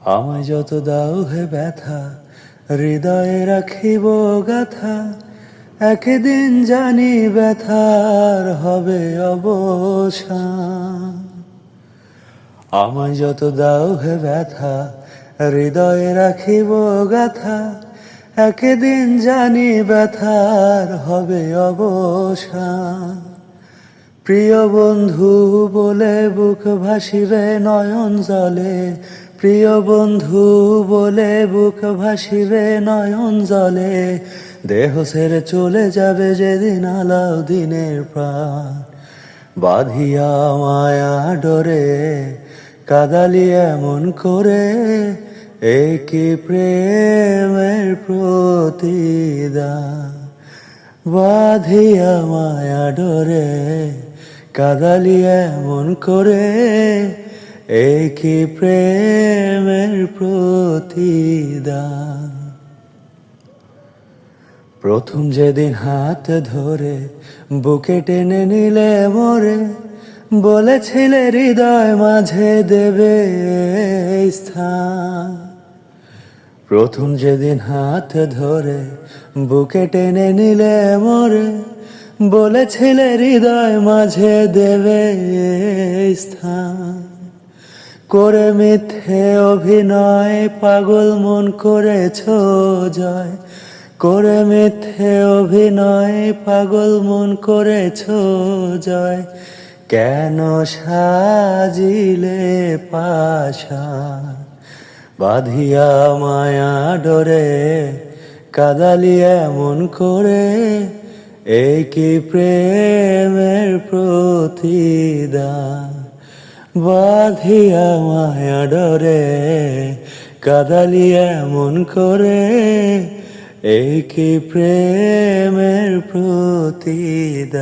আমায় যত দাও হে ব্যথা, হৃদয়ে রাখিব গাথা। একদিন জানি ব্যথার হবে অবসান। আমায় যত দাও হে ব্যথা, হৃদয়ে রাখিব গাথা। একদিন জানি ব্যথার হবে অবসান। প্রিয় বন্ধু বলে বুক ভাসিবে নয়ন জলে, প্রিয় বন্ধু বলে বুক ভাসিবে নয়ন জলে। দেহ ছেড়ে চলে যাবে যেদিন আলাউদ্দিনের প্রাণ। বাঁধিয়া মায়া ডরে কাদালি এমন করে, এ কি প্রেমের প্রতিদান। বাঁধিয়া মায়া ডরে কাদালি এমন করে, এ কি প্রেমের প্রতিদান। প্রথম যেদিন হাত ধরে বুকে টেনে নিলে মোরে, বলেছিলে হৃদয় মাঝে দেবে স্থান। প্রথম যেদিন হাত ধরে বুকে টেনে নিলে মোরে, বলেছিলে হৃদয় মাঝে দেবে স্থান। করে মিথ্যে অভিনয় পাগল মন করেছ জয়, করে মিথ্যে অভিনয় পাগল মন করেছ জয়। কেন সাজিলে পাশান, বাঁধিয়া মায়া ডরে কাদালি এমন করে, এই কি প্রেমের প্রতিদান। বাঁধিয়া মায়া ডরে কাদালি এমন করে, এই কি প্রেমের প্রতিদান।